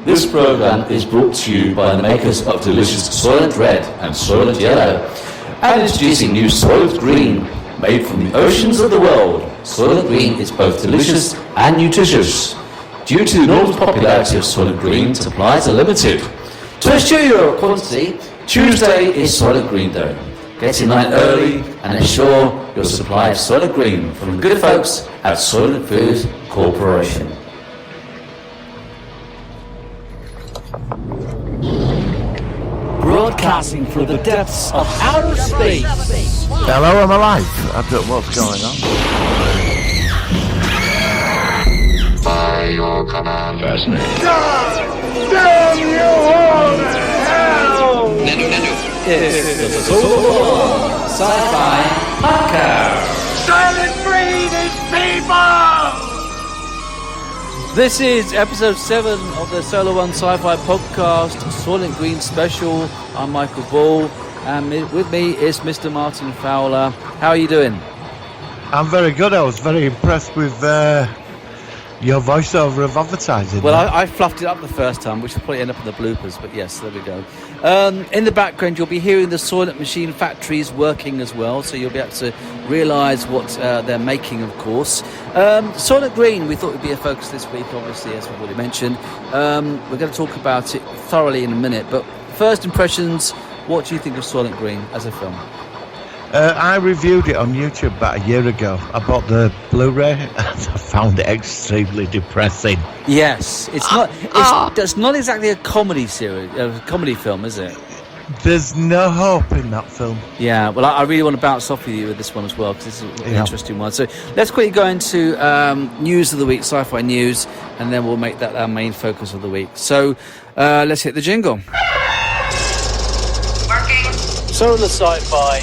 This program is brought to you by the makers of delicious Soylent Red and Soylent Yellow, and introducing new Soylent Green, made from the oceans of the world. Soylent Green is both delicious and nutritious. Due to the enormous popularity of Soylent Green, supplies are limited. To ensure your quantity, Tuesday is Soylent Green Day. Get in line early and ensure your supply of Soylent Green from the good folks at Soylent Food Corporation. Broadcasting through the depths of outer space. Hello, I'm alive. I don't know what's going on. By your command. Fascinating. God damn you all to hell! It's the Sci-fi Podcast. Soylent Green is people! This is episode 7 of the Solo One Sci-Fi Podcast, Soylent Green Special. I'm Michael Ball, and with me is Mr. Martin Fowler. How are you doing? I'm very good. I was very impressed with your voiceover of advertising. Well, I fluffed it up the first time, which will probably end up in the bloopers, but yes, there we go. In the background, you'll be hearing the Soylent machine factories working as well, so you'll be able to realise what they're making, of course. Soylent Green, we thought would be a focus this week, obviously, as we've already mentioned. We're going to talk about it thoroughly in a minute, but first impressions, what do you think of Soylent Green as a film? I reviewed it on YouTube about a year ago. I bought the Blu-ray and I found it extremely depressing. Yes, it's not exactly a comedy series, a comedy film, is it? There's no hope in that film. Yeah, well, I really want to bounce off with you with this one as well, because this is an interesting one. So let's quickly go into news of the week, sci-fi news, and then we'll make that our main focus of the week. So let's hit the jingle. Working. So the sci-fi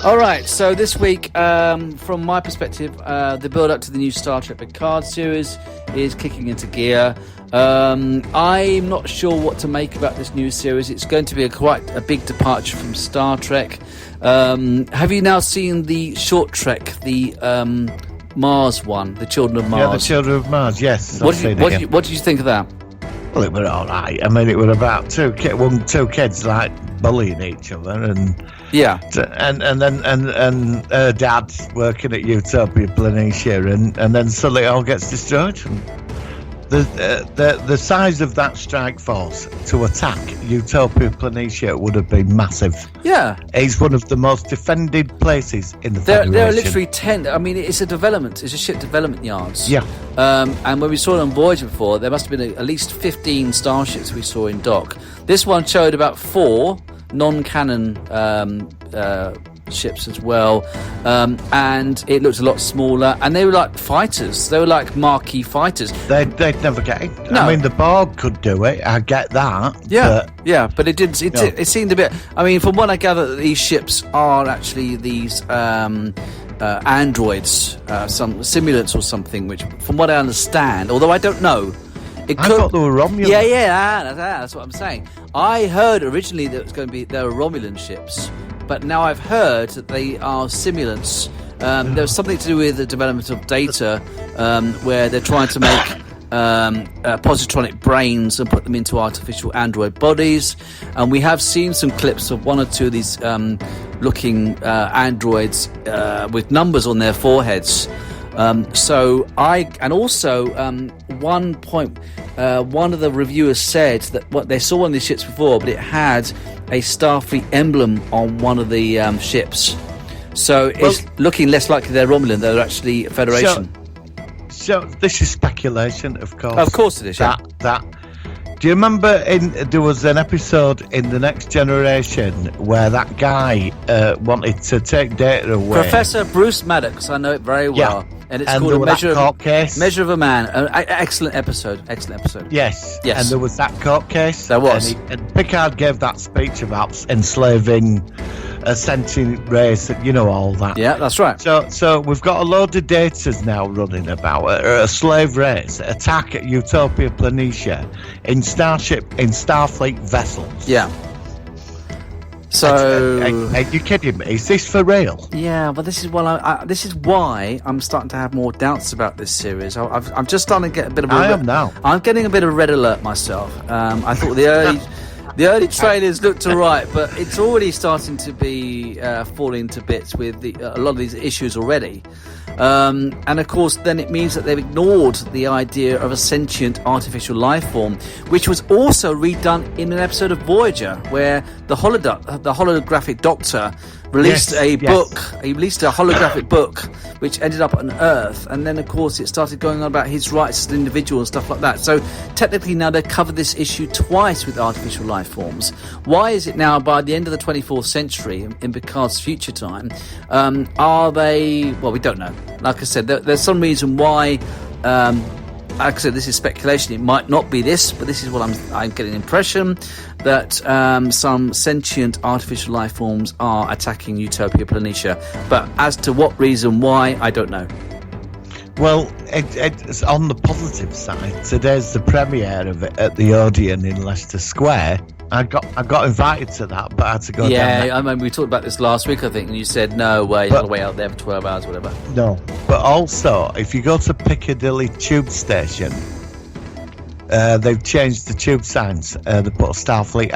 All right, so this week, from my perspective, the build-up to the new Star Trek Picard series is kicking into gear. I'm not sure what to make about this new series. It's going to be quite a big departure from Star Trek. Have you now seen the short Trek, the Mars one, the Children of Mars? Yeah, the Children of Mars, yes. What did you think of that? Well, it was all right. I mean, it was about two kids like bullying each other, and yeah, and then her dad working at Utopia Planitia, and then suddenly it all gets destroyed. The size of that strike force to attack Utopia Planitia would have been massive. Yeah, it's one of the most defended places in the Federation. There are literally 10. I mean, it's a ship development yards. Yeah. And when we saw it on Voyager before, there must have been at least 15 starships we saw in dock. This one showed about 4 non-canon ships as well, and it looked a lot smaller, and they were like fighters. They were like marquee fighters. They'd never get it. No. I mean, the Borg could do it. I get that. Yeah, but it didn't. It seemed a bit. I mean, from what I gather, these ships are actually these androids, some simulants or something. Which, from what I understand, although I don't know. I thought they were Romulans. Yeah, that's what I'm saying. I heard originally that it was going to be they were Romulan ships, but now I've heard that they are simulants. There was something to do with the development of data, where they're trying to make positronic brains and put them into artificial android bodies. And we have seen some clips of 1 or 2 of these looking androids with numbers on their foreheads. One of the reviewers said that they saw one of these ships before, but it had a Starfleet emblem on one of the ships. So it's looking less likely they're Romulan, they're actually Federation. So this is speculation, of course. Of course it is, yeah. Do you remember there was an episode in The Next Generation where that guy wanted to take data away? Professor Bruce Maddox, I know it very well. Yeah. And it's called Measure of a Man. Excellent episode. Yes. And there was that court case. There was. And Picard gave that speech about enslaving a sentient race, all that. Yeah, that's right. So we've got a load of data now running about a slave race attack at Utopia Planitia in Starfleet vessels. Yeah. So, are you kidding me? Is this for real? yeah, but this is why I'm starting to have more doubts about this series. I'm just starting to get a bit of. I am now. I'm getting a bit of red alert myself. I thought the early trailers looked alright, but it's already starting to be falling to bits with a lot of these issues already. And of course, then it means that they've ignored the idea of a sentient artificial life form, which was also redone in an episode of Voyager, where the holographic Doctor released book. He released a holographic book, which ended up on Earth, and then of course it started going on about his rights as an individual and stuff like that. So technically now they've covered this issue twice with artificial life forms. Why is it now, by the end of the 24th century, in Picard's future time, are they? Well, we don't know. Like I said, there's some reason why. Like I said, this is speculation. It might not be this, but this is what I'm getting an impression that some sentient artificial life forms are attacking Utopia Planitia. But as to what reason, why, I don't know. Well, it's on the positive side. Today's the premiere of it at the Odeon in Leicester Square. I got invited to that, but I had to go down there. Yeah, I mean, we talked about this last week, I think, and you said, no way, you've got to wait out there for 12 hours, whatever. No, but also, if you go to Piccadilly Tube Station, they've changed the tube signs. They put a Starfleet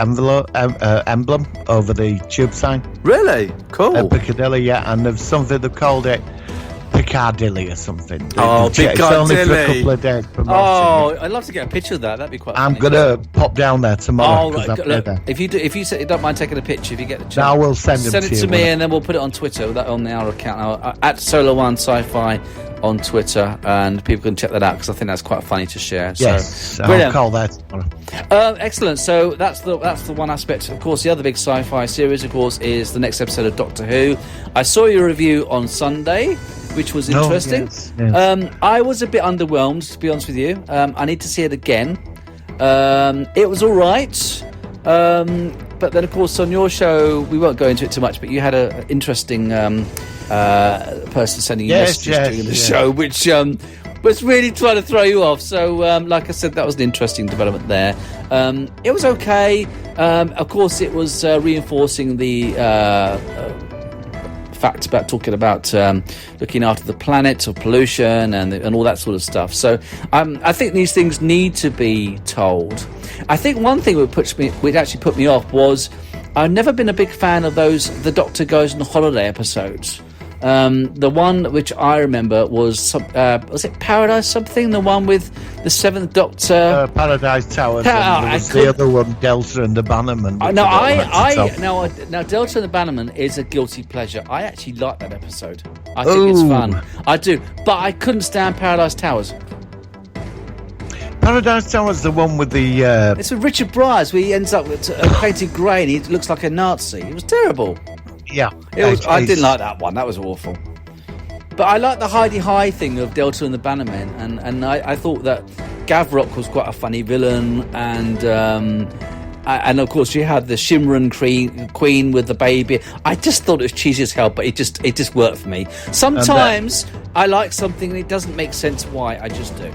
emblem over the tube sign. Really? Cool. At Piccadilly, yeah, and there's something they've called it Piccadilly or something. Oh, Piccadilly. It's only for a couple of days promotion. Oh, I'd love to get a picture of that. That'd be quite funny. I'm going to pop down there tomorrow. Oh, look, if you don't mind taking a picture, if you get the chance. I will send it to me, and then we'll put it on Twitter, on our account, at Solar1 Sci-Fi on Twitter, and people can check that out, because I think that's quite funny to share. Yes, so, brilliant. I'll call that tomorrow. Excellent. So that's the one aspect. Of course, the other big sci-fi series, of course, is the next episode of Doctor Who. I saw your review on Sunday, which was interesting. Yes. I was a bit underwhelmed, to be honest with you. I need to see it again. It was all right. But then, of course, on your show, we won't go into it too much, but you had an interesting person sending you messages during the show, which was really trying to throw you off. So, like I said, that was an interesting development there. It was okay. Of course, it was reinforcing the fact about talking about looking after the planet of pollution and all that sort of stuff. So I think these things need to be told. I think one thing which actually put me off was I've never been a big fan of the Doctor Goes on Holiday episodes. The one which I remember was it Paradise something? The one with the Seventh Doctor, Paradise Towers. The other one, Delta and the Bannerman. Now Delta and the Bannerman is a guilty pleasure. I actually like that episode. I think it's fun. I do, but I couldn't stand Paradise Towers. Paradise Towers, the one with the. It's with Richard Briers, where he ends up with painted grey and he looks like a Nazi. It was terrible. Yeah, I didn't like that one. That was awful. But I like the Heidi High thing of Delta and the Bannermen, and I thought that Gavrok was quite a funny villain, and of course you had the Shimran Queen with the baby. I just thought it was cheesy as hell, but it just worked for me. Sometimes I like something and it doesn't make sense why. I just do.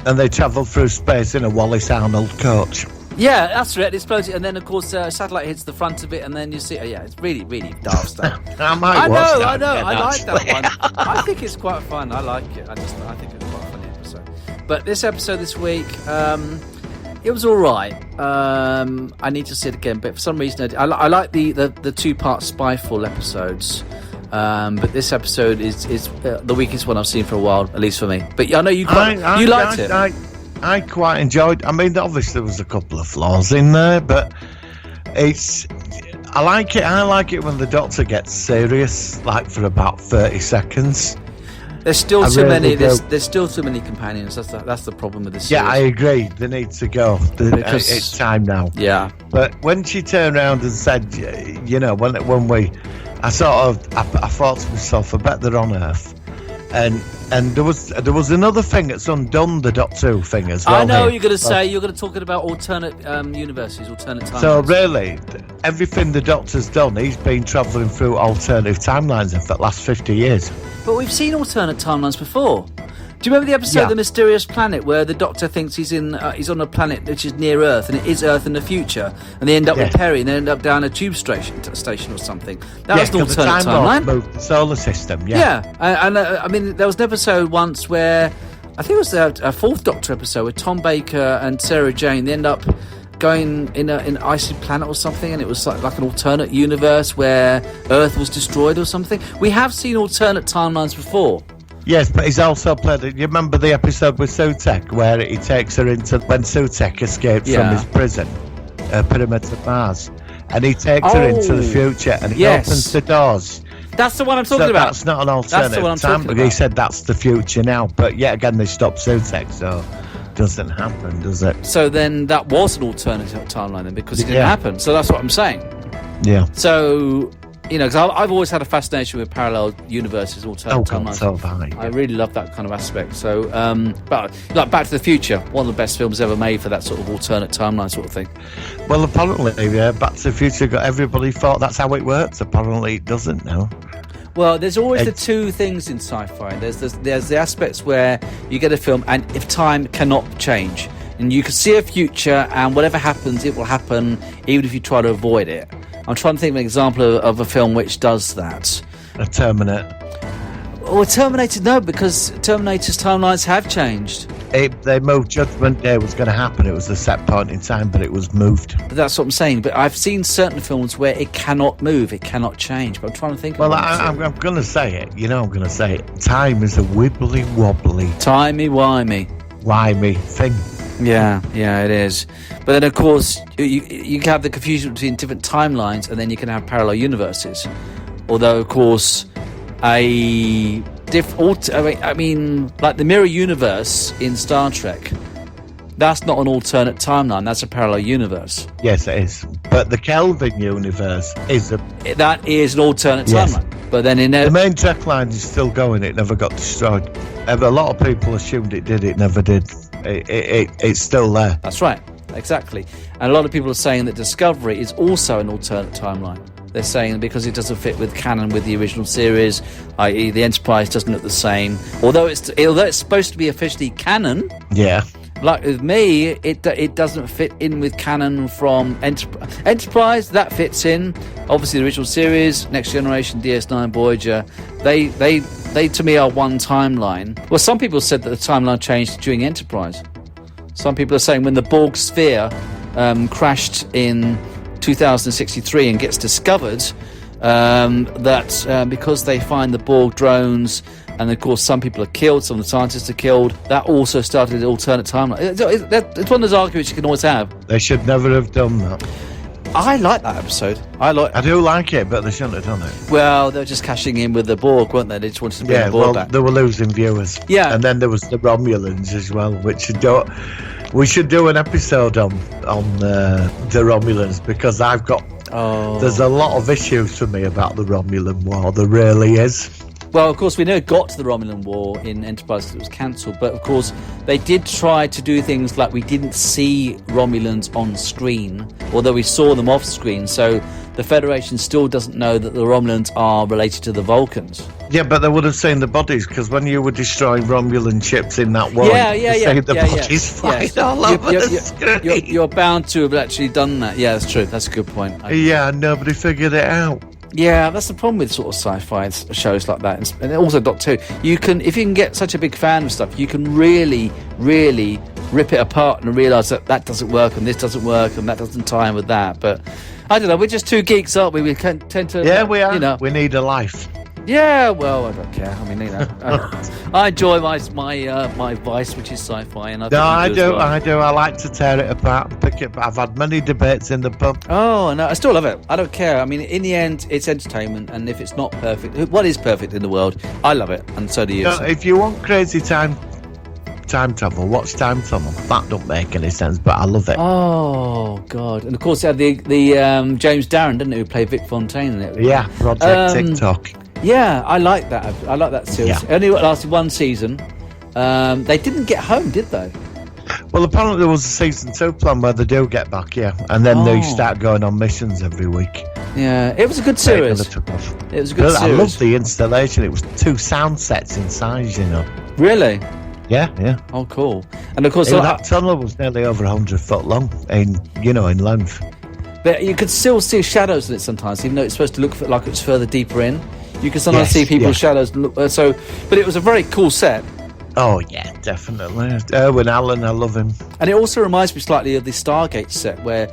And they travel through space in a Wallace Arnold coach. Yeah, that's right. It explodes it, and then of course satellite hits the front of it, and then you see. It's really, really daft stuff. I know. I like that one. I think it's quite fun. I like it. I think it's quite a funny episode. But this episode this week, it was all right. I need to see it again, but for some reason, I like the 2-part Spyfall episodes. But this episode is the weakest one I've seen for a while, at least for me. But I know you liked it. I quite enjoyed. I mean, obviously there was a couple of flaws in there, but I like it. I like it when the Doctor gets serious, like for about 30 seconds. There's still too many. There's still too many companions. That's the problem with this series. Yeah, I agree. They need to go. It's time now. Yeah. But when she turned around and said, I thought to myself, I bet they're on Earth. And there was another thing that's undone the Doctor Who thing as well. I know you're going to say you're going to talk about alternate universes, alternate timelines. So really, everything the Doctor's done, he's been travelling through alternative timelines for the last 50 years. But we've seen alternate timelines before. Do you remember the episode Yeah. The Mysterious Planet, where the Doctor thinks he's on a planet which is near Earth, and it is Earth in the future, and they end up with Perry, and they end up down a tube station or something? That was an alternate timeline. Moved the solar system. Yeah, and I mean, there was an episode once where I think it was a Fourth Doctor episode with Tom Baker and Sarah Jane. They end up going in an icy planet or something, and it was like an alternate universe where Earth was destroyed or something. We have seen alternate timelines before. Yes, but he's also played it. You remember the episode with Teal'c where he takes her into when Teal'c escaped from his prison, Pyramid of Mars, and he takes her into the future and he opens the doors. That's the one I'm talking about. That's not an alternative time, but he said that's the future now. But yet again, they stopped Teal'c, so it doesn't happen, does it? So then that was an alternative timeline then, because it didn't happen. So that's what I'm saying. Yeah. So, you know, because I've always had a fascination with parallel universes, alternate timelines. So have I. I really love that kind of aspect. So, but like Back to the Future, one of the best films ever made for that sort of alternate timeline sort of thing. Well, apparently, Back to the Future got everybody thought that's how it works. Apparently, it doesn't now. Well, there's always the two things in sci-fi. There's the aspects where you get a film, and if time cannot change, and you can see a future, and whatever happens, it will happen, even if you try to avoid it. I'm trying to think of an example of a film which does that. A Terminator. Well, Terminator, no, because Terminator's timelines have changed. They moved. Judgment Day was going to happen. It was a set point in time, but it was moved. But that's what I'm saying. But I've seen certain films where it cannot move, it cannot change. But I'm trying to think. Well, I'm going to say it. You know, I'm going to say it. Time is a wibbly wobbly, timey-wimey thing. Yeah, it is. But then, of course, you can have the confusion between different timelines, and then you can have parallel universes. Although, of course, like the Mirror Universe in Star Trek, that's not an alternate timeline. That's a parallel universe. Yes, it is. But the Kelvin universe is that is an alternate timeline. But then the main Trek line is still going. It never got destroyed. A lot of people assumed it did. It never did. It's still there. That's right, exactly. And a lot of people are saying that Discovery is also an alternate timeline. They're saying because it doesn't fit with canon with the original series, i.e. the Enterprise doesn't look the same. Although it's supposed to be officially canon. Yeah. Like with me, it doesn't fit in with canon from Enterprise. That fits in. Obviously, the original series, Next Generation, DS9, Voyager. They to me are one timeline. Well, some people said that the timeline changed during Enterprise. Some people are saying when the Borg sphere crashed in 2063 and gets discovered, that because they find the Borg drones, and of course some people are killed, some of the scientists are killed, that also started an alternate timeline. It's one of those arguments you can always have. They should never have done that. I like that episode. I do like it, but they shouldn't have done it. Well, they were just cashing in with the Borg, weren't they? They just wanted to bring the Borg back. They were losing viewers. Yeah. And then there was the Romulans as well, which we should do an episode on the Romulans, because there's a lot of issues for me about the Romulan War. There really is. Well, of course, we never got to the Romulan War in Enterprise because it was cancelled, but of course, they did try to do things like we didn't see Romulans on screen, although we saw them off screen, so the Federation still doesn't know that the Romulans are related to the Vulcans. Yeah, but they would have seen the bodies, because when you were destroying Romulan ships in that war, you see the bodies flying all over the screen. You're bound to have actually done that. Yeah, that's true. That's a good point. Nobody figured it out. Yeah, that's the problem with sort of sci-fi shows like that, and also Doctor Who. If you can get such a big fan of stuff, you can really, really rip it apart and realise that doesn't work, and this doesn't work, and that doesn't tie in with that. But I don't know. We're just two geeks, aren't we? We tend to. Yeah, we are. You know. We need a life. Yeah, well, I don't care. I mean, you know, I enjoy my vice, which is sci-fi, and I do. I like to tear it apart and pick it. I've had many debates in the pub. Oh no, I still love it. I don't care. I mean, in the end, it's entertainment, and if it's not perfect, what is perfect in the world? I love it, and so do you. So. If you want crazy time travel, watch Time Tunnel. That don't make any sense, but I love it. Oh God! And of course, they had the James Darren, didn't he, who played Vic Fontaine in it? Yeah, Project TikTok. Yeah, I like that. I like that series. Yeah. It only lasted one season. They didn't get home, did they? Well, apparently there was a season 2 plan where they do get back, and then they start going on missions every week. Yeah, it was a good series. It was a good series. I loved the installation. It was 2 sound sets inside, you know. Really? Yeah. Oh, cool. And of course, That tunnel was nearly over 100 foot long in length. but you could still see shadows in it sometimes, even though it's supposed to look like it's further deeper in. You can sometimes see people's shadows. But it was a very cool set. Oh, yeah, definitely. Erwin Allen, I love him. And it also reminds me slightly of the Stargate set, where,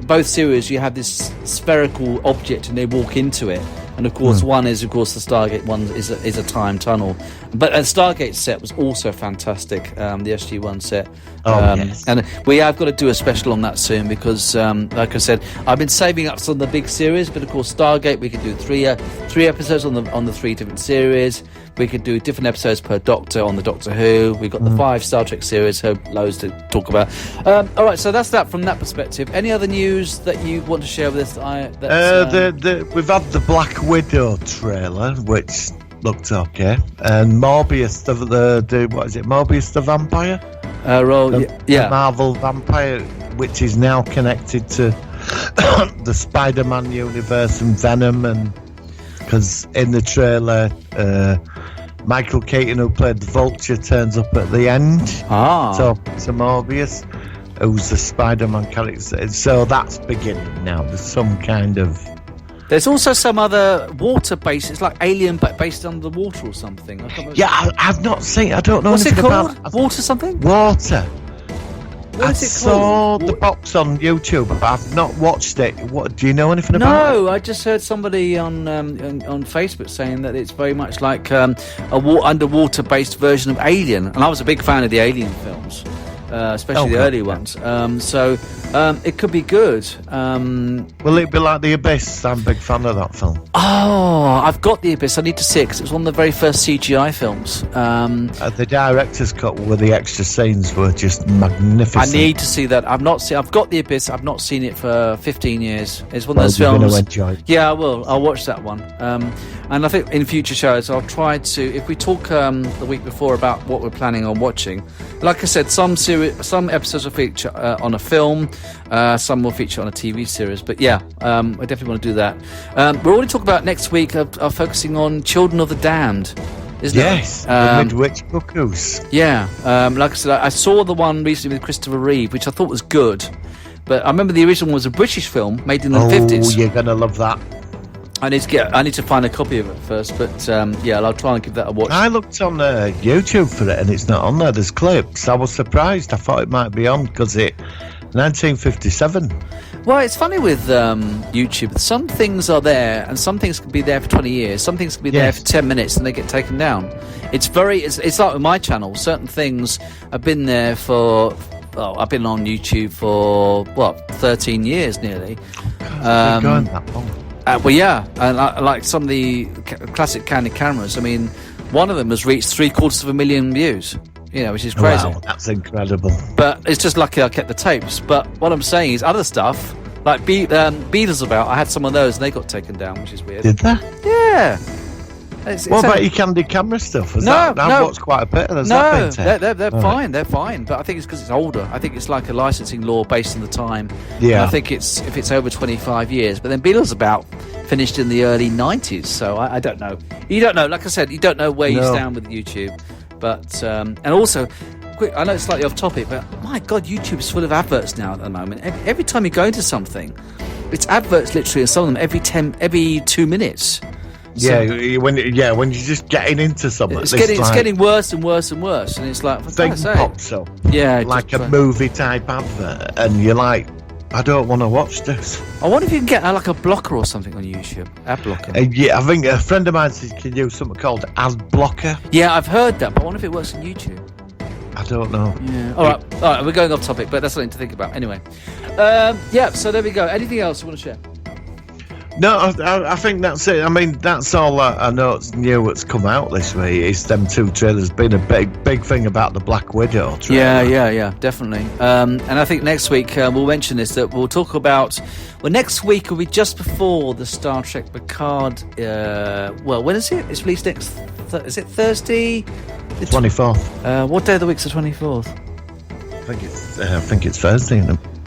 both series, you have this spherical object and they walk into it. And, of course, one is, of course, the Stargate, one is a time tunnel. But the Stargate set was also fantastic, the SG-1 set. Yes. And we have got to do a special on that soon because, like I said, I've been saving up some of the big series, but, of course, Stargate, we could do three episodes on the three different series. We could do different episodes per Doctor on the Doctor Who. We've got the 5 Star Trek series, loads to talk about. All right, so that's that from that perspective. Any other news that you want to share with us? We've had the Black Widow trailer, which looked okay, and Morbius, what is it? Morbius the Vampire? The Marvel Vampire, which is now connected to the Spider-Man universe and Venom, and because in the trailer, Michael Keaton, who played the Vulture, turns up at the end. So Morbius, who's the Spider-Man character. So that's beginning now. There's some kind of... There's also some other water-based... It's like Alien, but based on the water or something. I've not seen... I don't know What's anything it called? about... Water something? Water. What is it saw called? the box on YouTube, but I've not watched it. What do you know anything about it? No, I just heard somebody on Facebook saying that it's very much like a underwater-based version of Alien, and I was a big fan of the Alien films, especially the early ones. So it could be good. Will it be like The Abyss? I'm a big fan of that film. Oh, I've got The Abyss. I need to see it because it was one of the very first CGI films. The director's cut with the extra scenes were just magnificent. I need to see that. I've got The Abyss. I've not seen it for 15 years. It's one of those you're films. Going to enjoy it. Yeah, I will. I'll watch that one. And I think in future shows, I'll try to. If we talk the week before about what we're planning on watching, like I said, some episodes will feature on a film, some will feature on a TV series. But yeah, I definitely want to do that. We're already talking about next week. Are focusing on Children of the Damned. Yes, the Midwich Cuckoos. Yeah, like I said, I saw the one recently with Christopher Reeve, which I thought was good. But I remember the original was a British film made in the 50s. Oh, you're gonna love that. I need to find a copy of it first, but I'll try and give that a watch. I looked on YouTube for it, and it's not on there. There's clips. I was surprised. I thought it might be on because it 1957. Well, it's funny with YouTube. Some things are there, and some things can be there for 20 years. Some things can be there for 10 minutes, and they get taken down. It's like with my channel. Certain things have been there for. Well, I've been on YouTube for 13 years nearly. God, going that long. Well, yeah, and I like some of the classic Candid cameras. I mean, one of them has reached 750,000 views. Which is crazy. Wow, that's incredible. But it's just lucky I kept the tapes. But what I'm saying is other stuff, like Beatles About, I had some of those and they got taken down, which is weird. Did they? Yeah. What about your Candid camera stuff? I've watched quite a bit. They're fine. They're fine. But I think it's because it's older. I think it's like a licensing law based on the time. Yeah. And I think if it's over 25 years. But then Beatles About finished in the early 90s. So I don't know. You don't know. Like I said, you don't know where you stand with YouTube. But and also, I know it's slightly off topic, but my God, YouTube is full of adverts now at the moment. Every time you go into something, it's adverts literally, and some of them every 2 minutes. So, when you're just getting into something, it's getting worse and worse and worse, and it's like thing pops up, like a movie type advert, and you're like, I don't want to watch this. I wonder if you can get like a blocker or something on YouTube. Ad blocker. I think a friend of mine says you can use something called ad blocker. Yeah, I've heard that, but I wonder if it works on YouTube. I don't know. Yeah. All right, we're going off topic, but that's something to think about. Anyway, so there we go. Anything else you want to share? No, I think that's it. I mean, that's all I know. It's new. What's come out this week is them 2 trailers. Been a big thing about the Black Widow trailer. Yeah, definitely. And I think next week we'll mention this. That we'll talk about. Well, next week will be just before the Star Trek Picard. When is it? It's released next. Is it Thursday? The 24th. What day of the week's the 24th? I think it's Thursday.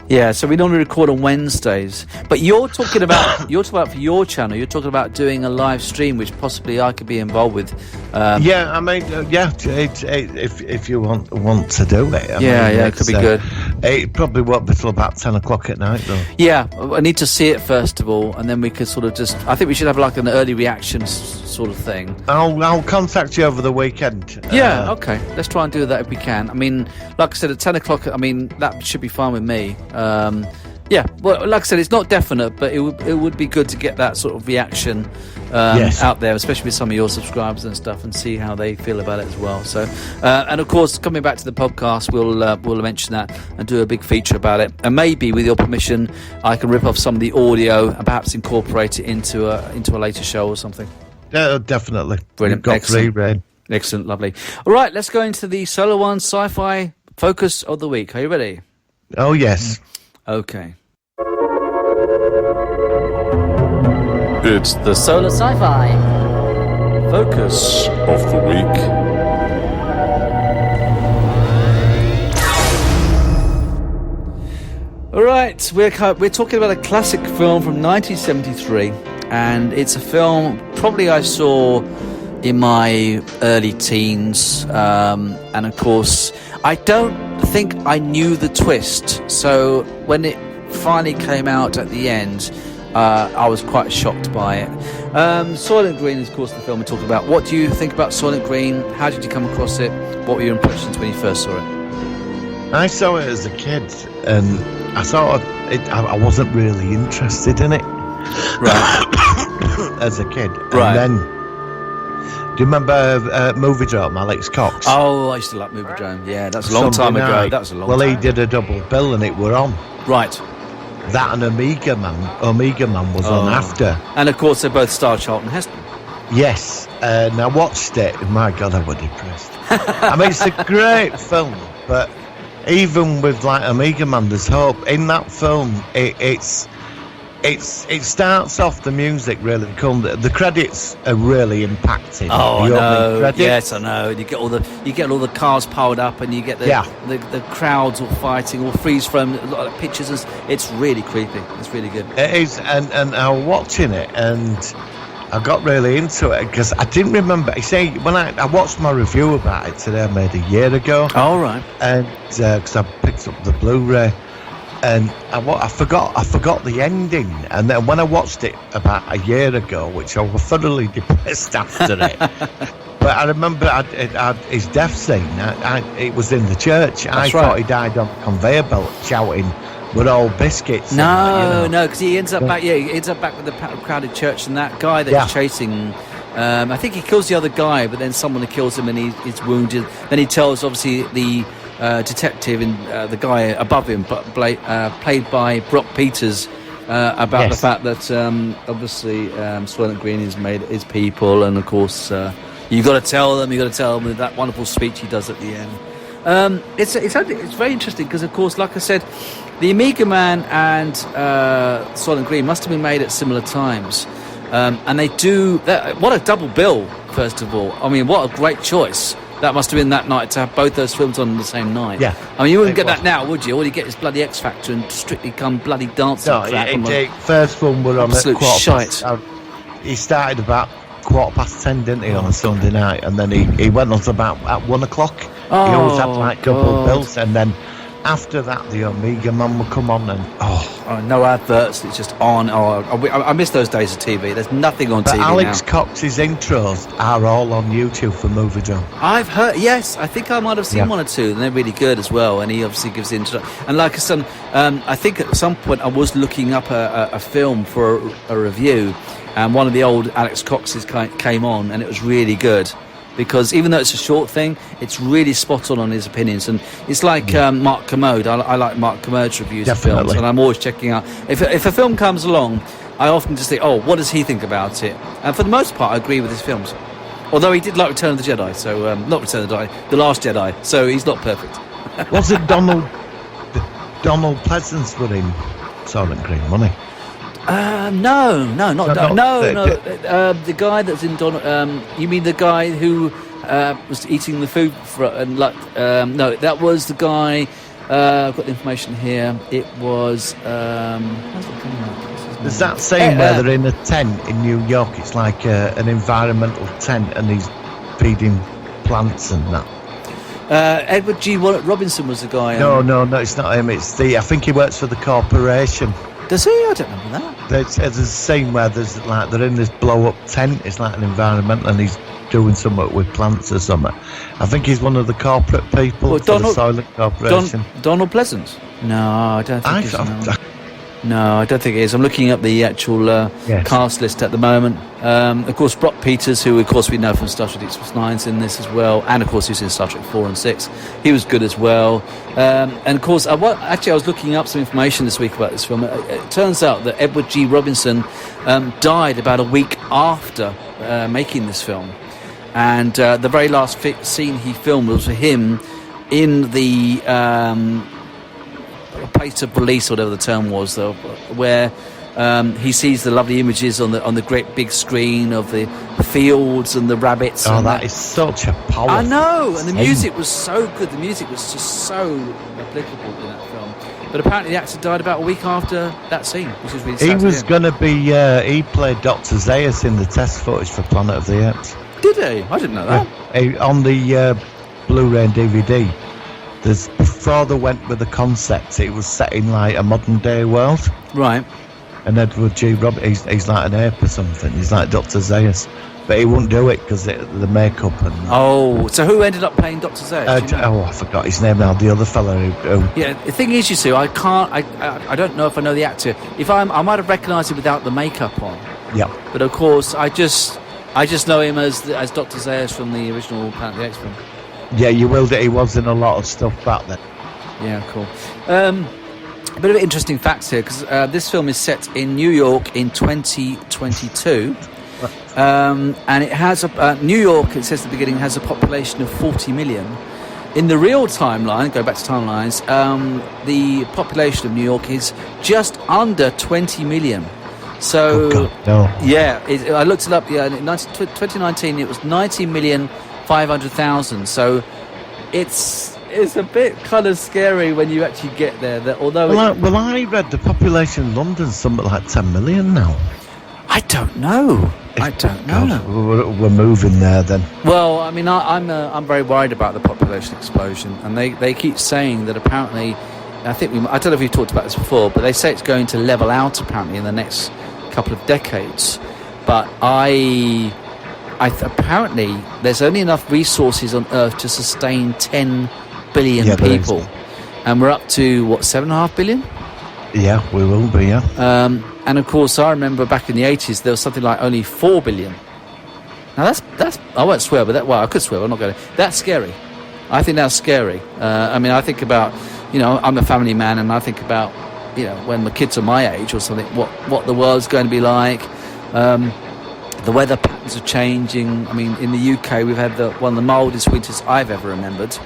Yeah, so we normally record on Wednesdays. But you're talking about for your channel. You're talking about doing a live stream, which possibly I could be involved with. Yeah, I mean, if you want to do it. It could be good. It probably won't be till about 10 o'clock at night, though. Yeah, I need to see it first of all, and then we could sort of I think we should have like an early reaction sort of thing. I'll contact you over the weekend. Yeah, okay. Let's try and do that if we can. I mean, like I said, at 10 o'clock, I mean, that should be fine with me. Yeah, well, like I said, it's not definite, but it would be good to get that sort of reaction out there, especially with some of your subscribers and stuff, and see how they feel about it as well. So, and of course, coming back to the podcast, we'll mention that and do a big feature about it. And maybe, with your permission, I can rip off some of the audio and perhaps incorporate it into a later show or something. Yeah, definitely. Brilliant. You've got Excellent. free reign. Excellent, lovely. All right, let's go into the Solar One Sci-Fi Focus of the Week. Are you ready? Oh, yes. Okay. It's the Solar Sci-Fi Focus of the Week. All right, we're talking about a classic film from 1973, and it's a film probably I saw in my early teens, and of course, I don't think I knew the twist. So when it finally came out at the end, I was quite shocked by it. Soylent Green is, of course, the film we're talking about. What do you think about Soylent Green? How did you come across it? What were your impressions when you first saw it? I saw it as a kid, and I wasn't really interested in it. Right. As a kid. Right. And then, do you remember Movie Drome, Alex Cox? Oh, I used to like Movie Drome. Yeah, that's a long time ago. That was a long time. Well, he did a double bill, and it were on. Right. That and Omega Man was on after. And of course, they both star Charlton Heston. Yes, and I watched it, and my God, I was depressed. I mean, it's a great film, but even with like Omega Man, there's hope. In that film, it starts off, the music really cool. The credits are really impacting. Oh, the no. credits. Yes, I know. You get all the cars piled up, and you get the crowds all fighting, all freeze frame pictures. It's really creepy. It's really good. It is, and I was watching it, and I got really into it because I didn't remember. You see, when I watched my review about it today, I made a year ago. All right. And because I picked up the Blu-ray, and I forgot the ending. And then when I watched it about a year ago, which I was thoroughly depressed after it. But I remember his death scene. It was in the church. I thought he died on a conveyor belt shouting, "We're all biscuits." No, because he ends up back. Yeah, he ends up back with the crowded church, and that guy that he's chasing. I think he kills the other guy, but then someone kills him, and he's wounded. Then he tells, obviously, the detective and the guy above him, played by Brock Peters, about the fact that obviously Soylent Green is made his people, and of course you got to tell them with that wonderful speech he does at the end. It's very interesting because, of course, like I said, the Omega Man and Soylent Green must have been made at similar times, and they do that. What a double bill! First of all, I mean, what a great choice. That must have been that night to have both those films on the same night. Yeah. I mean, you wouldn't get that now, would you? All you get is bloody X Factor and Strictly Come bloody dancing crap. No, first film were on absolute at shite. He started about 10:15, didn't he, on a Sunday night, and then he went on to about at 1 o'clock. He always had like double bills, and then after that, the Omega Man would come on, and no adverts. It's just on. I miss those days of TV. There's nothing on TV Alex now. Cox's intros are all on YouTube for Movie Drome. I've heard. Yes, I think I might have seen one or two, and they're really good as well. And he obviously gives the intro. And like I said, I think at some point I was looking up a film for a review, and one of the old Alex Cox's came on, and it was really good. Because even though it's a short thing, it's really spot on his opinions. And it's like Mark Kermode. I like Mark Kermode's reviews of films, and I'm always checking out. If a film comes along, I often just think, what does he think about it? And for the most part, I agree with his films. Although he did like Return of the Jedi, so not Return of the Jedi, The Last Jedi, so he's not perfect. Was it Donald Pleasance were in Soylent Green, wasn't he? No. The guy that's in you mean the guy who was eating the food no, that was the guy I've got the information here. It was. How's it coming up? There's that scene where they're in a tent in New York. It's like an environmental tent, and he's feeding plants and that. Edward G. Robinson was the guy. No, it's not him. It's I think he works for the corporation. Does he? I don't remember that. There's a scene where they're in this blow-up tent. It's like an environmental, and he's doing something with plants or something. I think he's one of the corporate people for the Soylent Corporation. Donald Pleasant? No, I don't think No, I don't think it is. I'm looking up the actual cast list at the moment. Of course, Brock Peters, who of course we know from Star Trek Deep Space Nine's in this as well, and of course he's in Star Trek 4 and 6. He was good as well. And of course, I was looking up some information this week about this film. It turns out that Edward G. Robinson died about a week after making this film. And the very last scene he filmed was for him in the place of release, whatever the term was, though, where he sees the lovely images on the great big screen of the fields and the rabbits. Oh, that is such a powerful. I know, and the music was so good. The music was just so applicable in that film. But apparently, the actor died about a week after that scene, which is really sad. He was going to be. He played Dr. Zaius in the test footage for Planet of the Apes. Did he? I didn't know that. On the Blu-ray and DVD. Before they went with the concept, it was set in like a modern day world. Right. And Edward G. He's like an ape or something. He's like Dr. Zaius. But he wouldn't do it because the makeup and... Oh, so who ended up playing Dr. Zaius? I forgot his name now. The other fella who... Yeah, the thing is, you see, I don't know if I know the actor. I might have recognised him without the makeup on. Yeah. But of course, I just know him as Dr. Zaius from the original Planet of the Apes film. Yeah, you will. He was in a lot of stuff back then. Yeah, cool. A bit of interesting facts here, because this film is set in New York in 2022. And it has New York, it says at the beginning, has a population of 40 million. In the real timeline, go back to timelines, the population of New York is just under 20 million. So, oh God, no. Yeah, I looked it up. Yeah, in 2019 it was 90,500,000. So it's a bit kind of scary when you actually get there. That although I read the population in London's something like 10 million now. I don't know. God, we're moving there then. Well, I mean, I'm very worried about the population explosion, and they keep saying that apparently, I don't know if we've talked about this before, but they say it's going to level out apparently in the next couple of decades. But apparently there's only enough resources on Earth to sustain 10 billion people, and we're up to what, 7.5 billion? Yeah, we will be. Yeah. And of course, I remember back in the 80s there was something like only 4 billion. Now that's I won't swear, but I could swear. I'm not going to. That's scary. I think that's scary. I mean, I think about, I'm a family man, and I think about, when my kids are my age or something, what the world's going to be like. The weather patterns are changing. I mean, in the UK, we've had one of the mildest winters I've ever remembered.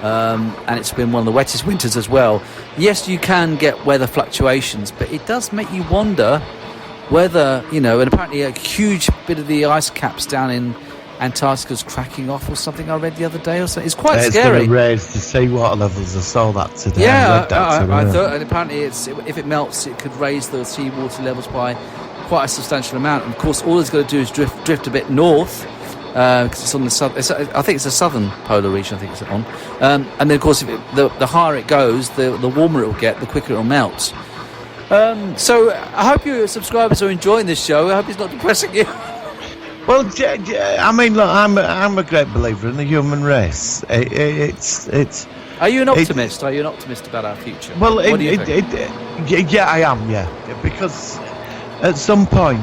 And it's been one of the wettest winters as well. Yes, you can get weather fluctuations, but it does make you wonder whether, and apparently a huge bit of the ice caps down in Antarctica's cracking off or something I read the other day or something. It's quite scary. It's going to raise the seawater levels. I saw that today. Yeah, I thought, and apparently if it melts, it could raise the seawater levels by quite a substantial amount. And of course, all it's got to do is drift a bit north, because it's on the south. I think it's the southern polar region. I think it's on. And then, of course, the higher it goes, the warmer it will get, the quicker it will melt. So I hope your subscribers are enjoying this show. I hope it's not depressing you. Well, I mean, look, I'm a great believer in the human race. It's. Are you an optimist? Are you an optimist about our future? Well, what do you think? Yeah, I am. Yeah, because at some point,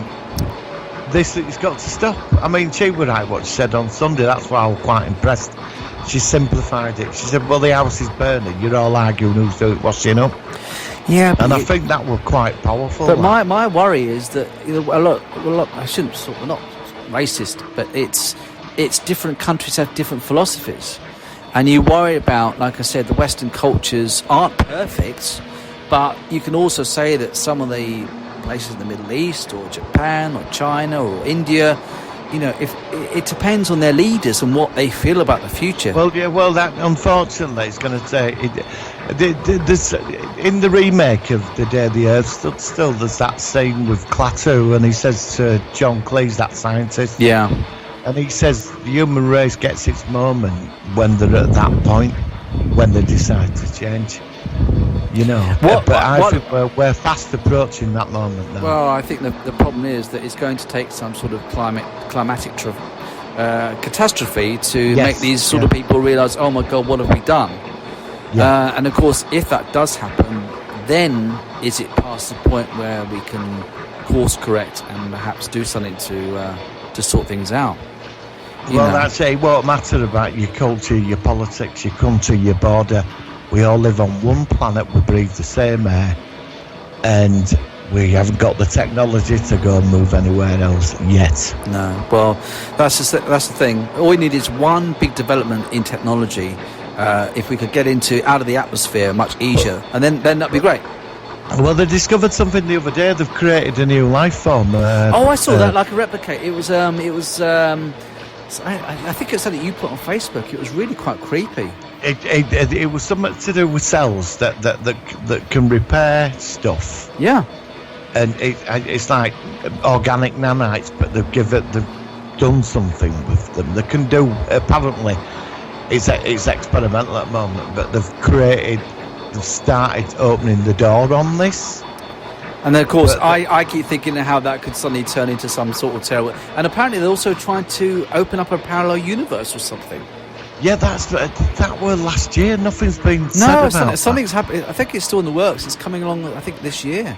it's got to stop. I mean, she was right what she said on Sunday. That's why I was quite impressed. She simplified it. She said, "Well, the house is burning. You're all arguing who's doing washing up." Yeah, and I think that was quite powerful. But my worry is that a lot. I shouldn't we're not racist, but it's different countries have different philosophies, and you worry about, like I said, the Western cultures aren't perfect, but you can also say that some of the places in the Middle East or Japan or China or India, if it depends on their leaders and what they feel about the future. Well, yeah, well, that unfortunately is going to say in the remake of The Day the Earth Stood Still, there's that scene with Klaatu, and he says to John Cleese, that scientist, Yeah. and he says the human race gets its moment when they're at that point, when they decide to change. I think we're fast approaching that moment now. Well, I think the problem is that it's going to take some sort of climatic catastrophe to make these sort of people realise, oh my God, what have we done? Yeah. And of course, if that does happen, then is it past the point where we can course correct and perhaps do something to sort things out? That's it. It won't matter about your culture, your politics, your country, your border. We all live on one planet, we breathe the same air, and we haven't got the technology to go and move anywhere else yet. No, well, that's the thing. All we need is one big development in technology. If we could get out of the atmosphere much easier, and then that'd be great. Well, they discovered something the other day. They've created a new life form. I saw that, like a replicate. It was. I think it's something you put on Facebook. It was really quite creepy. It was something to do with cells that can repair stuff. Yeah. And it's like organic nanites, but they've done something with them. They can do, apparently, it's experimental at the moment, but they've started opening the door on this. And then, of course, I keep thinking how that could suddenly turn into some sort of terror. And apparently they're also trying to open up a parallel universe or something. Yeah, that were last year. Nothing's been said about that. Something's happening. I think it's still in the works. It's coming along, I think, this year.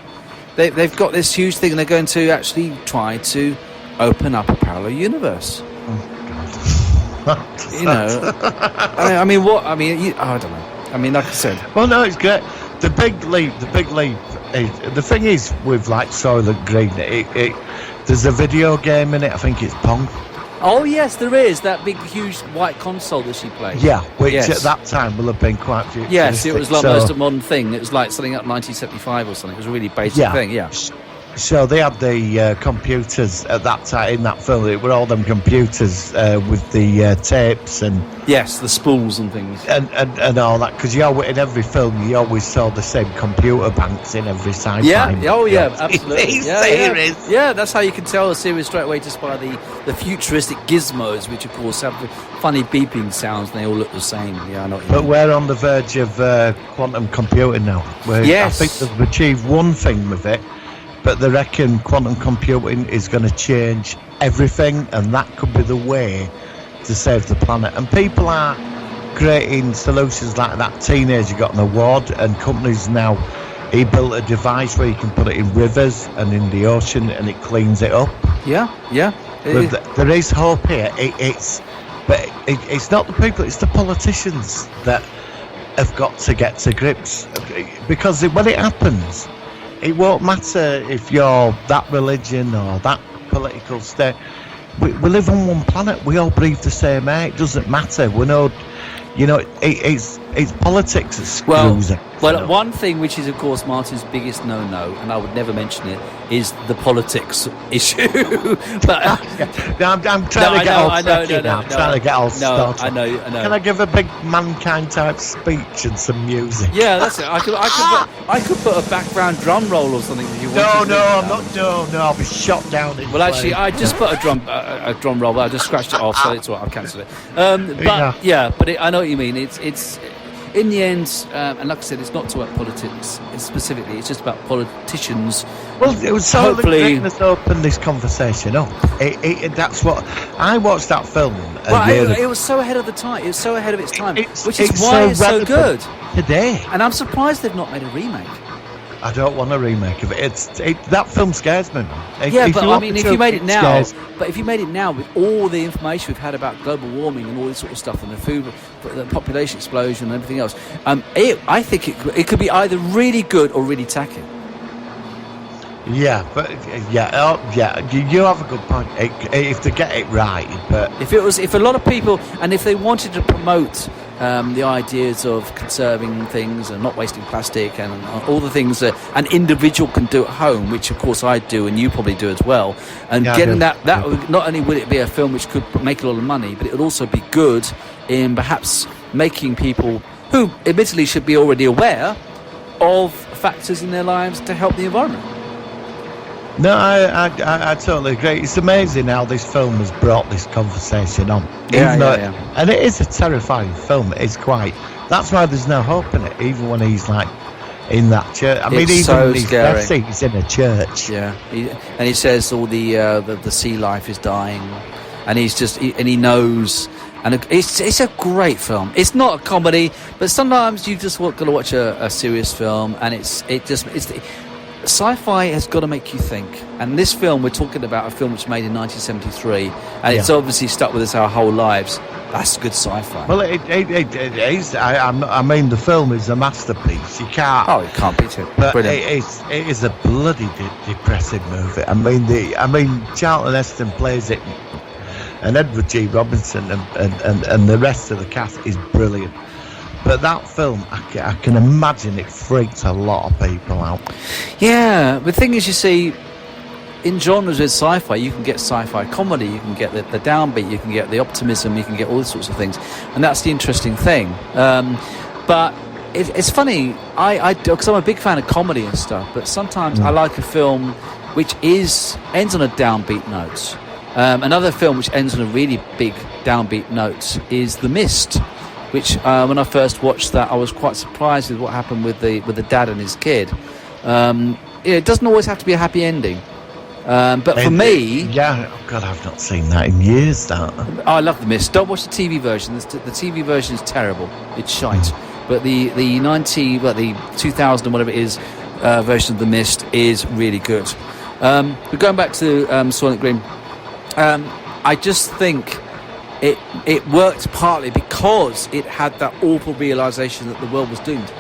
They've got this huge thing, and they're going to actually try to open up a parallel universe. Oh, God. I mean, what? I mean, I don't know. I mean, like I said. Well, no, it's great. The big leap. The thing is with like Soylent Green, there's a video game in it. I think it's Pong. Oh yes, there is that big, huge white console that she played. Yeah, which at that time will have been quite futuristic. Yes, it was like the most modern thing. It was like something up 1975 or something. It was a really basic thing. Yeah. So they had the computers at that time in that film. It were all them computers with the tapes and the spools and things and all that. Because in every film you always saw the same computer banks in every sci-fi. Absolutely. Yeah, that's how you can tell a series straight away just by the futuristic gizmos, which of course have the funny beeping sounds, and they all look the same. Yeah, I know. But we're on the verge of quantum computing now. I think they've achieved one thing with it. But they reckon quantum computing is going to change everything, and that could be the way to save the planet. And people are creating solutions like that. Teenager got an award, and companies now, he built a device where you can put it in rivers and in the ocean, and it cleans it up. Yeah. There is hope here. It's not the people, it's the politicians that have got to get to grips. Because when it happens, it won't matter if you're that religion or that political state. We live on one planet. We all breathe the same air. It doesn't matter. We know, it's politics that screws it. Well, one thing which is, of course, Martin's biggest no-no, and I would never mention it, is the politics issue. But I'm trying to get all started. I know. Can I give a big mankind type speech and some music? Yeah, that's it. I could put a background drum roll or something if you want. No, I'll be shot down. Actually, I just put a drum roll, but I just scratched it off, so it's all right. I'll cancel it. I know what you mean. It's in the end, and like I said, it's not about politics specifically. It's just about politicians. Well, it was so hopefully let's open this conversation up. That's what I watched that film. It was so ahead of the time. It was so ahead of its time, which is why it's so good today. And I'm surprised they've not made a remake. I don't want a remake of it. That film scares me. If you made it now with all the information we've had about global warming and all this sort of stuff and the population explosion and everything else, I think it could be either really good or really tacky. You have a good point. If they get it right, but if a lot of people and if they wanted to promote the ideas of conserving things and not wasting plastic and all the things that an individual can do at home, which of course I do and you probably do as well. And getting that not only would it be a film which could make a lot of money, but it would also be good in perhaps making people who admittedly should be already aware of factors in their lives to help the environment. No, I totally agree. It's amazing how this film has brought this conversation on. And it is a terrifying film. It's quite. That's why there's no hope in it, even when he's like in that church. I mean, even so when he's death, he's in a church. Yeah, and he says all the sea life is dying, and he knows. And it's a great film. It's not a comedy, but sometimes you just got to watch a serious film, and sci-fi has got to make you think. And this film, we're talking about a film which was made in 1973, and it's obviously stuck with us our whole lives. That's good sci-fi. Well, it is. I mean, the film is a masterpiece. You can't. Oh, you can't beat it. But Brilliant. it is a bloody depressing movie. I mean, Charlton Heston plays it, and Edward G. Robinson and the rest of the cast is brilliant. But that film, I can imagine it freaks a lot of people out. Yeah, the thing is, you see, in genres with sci-fi, you can get sci-fi comedy, you can get the downbeat, you can get the optimism, you can get all these sorts of things, and that's the interesting thing. But it's funny, because I'm a big fan of comedy and stuff, but sometimes I like a film which ends on a downbeat note. Another film which ends on a really big downbeat note is The Mist, which when I first watched that, I was quite surprised with what happened with the dad and his kid. It doesn't always have to be a happy ending, but for me, God, I've not seen that in years. That I love The Mist. Don't watch the TV version. The TV version is terrible. It's shite. But the 2000 and whatever it is version of The Mist is really good. But going back to Soylent Green, I just think it worked partly because it had that awful realisation that the world was doomed.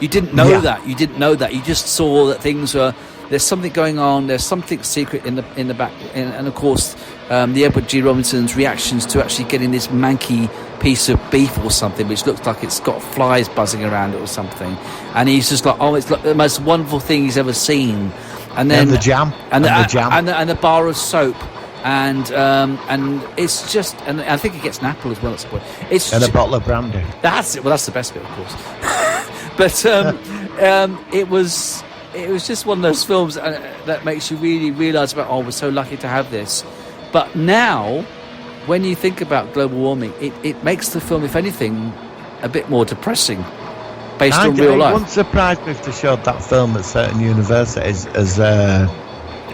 You didn't know that. You didn't know that. You just saw that there's something going on. There's something secret in the back. And of course, the Edward G. Robinson's reactions to actually getting this manky piece of beef or something, which looks like it's got flies buzzing around it or something. And he's just like, it's like the most wonderful thing he's ever seen. And then the jam, and the bar of soap. And it's just, and I think it gets an apple as well at some point. And a bottle of brandy. That's it. Well, that's the best bit, of course. But it was just one of those films that makes you really realise about, we're so lucky to have this. But now, when you think about global warming, it makes the film, if anything, a bit more depressing, based on real life. It wouldn't surprise me if they showed that film at certain universities as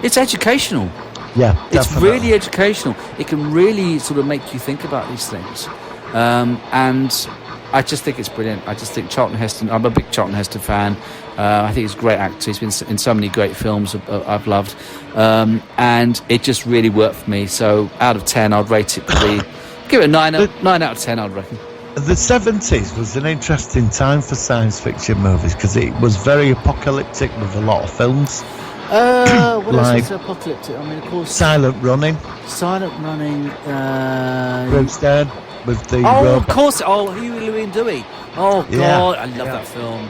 it's educational. Yeah, definitely. It's really educational. It can really sort of make you think about these things. And I just think it's brilliant. I just think Charlton Heston, I'm a big Charlton Heston fan. I think he's a great actor. He's been in so many great films I've loved. And it just really worked for me. So out of 10, I'd rate it probably, give it a 9 out of 10, I'd reckon. The 70s was an interesting time for science fiction movies because it was very apocalyptic with a lot of films. What else is apocalyptic? I mean, of course, Silent Running. Bruce Dern with the robot. Of course. Huey, Louie and Dewey. Oh God, I love that film.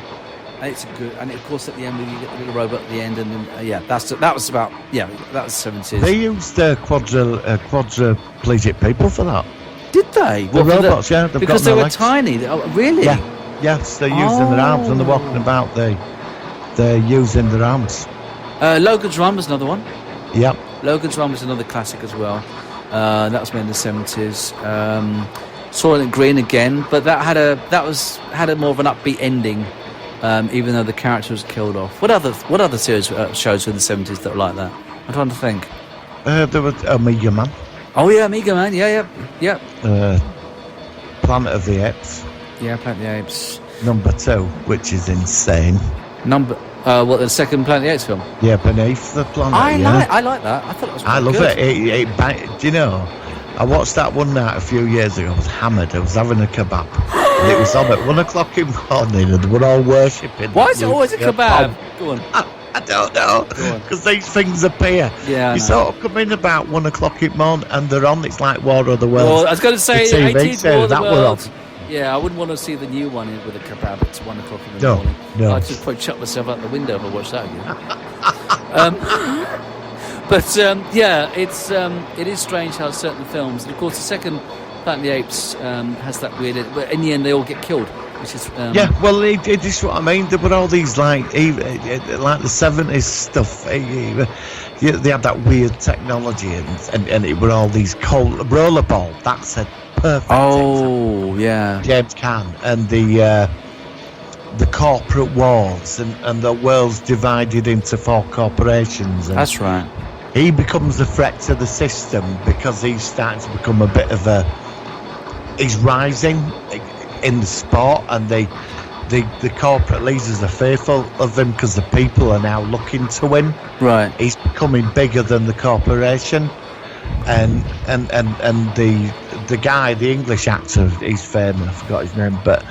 It's good, and of course at the end you get the little robot at the end, and that was about that was 70s. They used quadriplegic people for that. Did they? The robots, because they were tiny. Oh, really? Yeah. Yes, they're using their arms when they're walking about. They're using their arms. Logan's Run was another one. Yep. Logan's Run was another classic as well. That was made in the 70s. Soylent Green again, but that had a more of an upbeat ending, even though the character was killed off. What other series shows in the 70s that were like that? I'm trying to think. There was Omega Man. Oh yeah, Omega Man. Yeah. Planet of the Apes. Yeah, Planet of the Apes. Number 2, which is insane. The second Planet of the Apes film? Yeah, Beneath the Planet. I like that. I thought it was I love good. it. Do you know, I watched that one night a few years ago. I was hammered. I was having a kebab. And it was on at 1 o'clock in the morning and we're all worshipping. Why is it always a kebab? Go on. I don't know. Because these things appear. Yeah, you sort of come in about 1 o'clock in the morning and they're on. It's like War of the Worlds. Well, I was going to say, 18th War of the World. Yeah, I wouldn't want to see the new one with a kebab at 1 o'clock in the No, morning. no. I'd just probably chuck myself out the window if I watched that again. Yeah, it is strange how certain films, and of course the second Planet of the Apes has that weird, but in the end they all get killed, which is well, it is what I mean. There were all these like the 70s stuff. They had that weird technology, and it were all these cold rollerball. That's a perfect. Oh, yeah. James Caan and the corporate wars and the world's divided into 4 corporations. And that's right. he becomes a threat to the system because he's starting to become a bit of he's rising in the sport, and the corporate leaders are fearful of him because the people are now looking to him. Right. He's becoming bigger than the corporation, and the guy, the English actor, he's famous, I forgot his name, but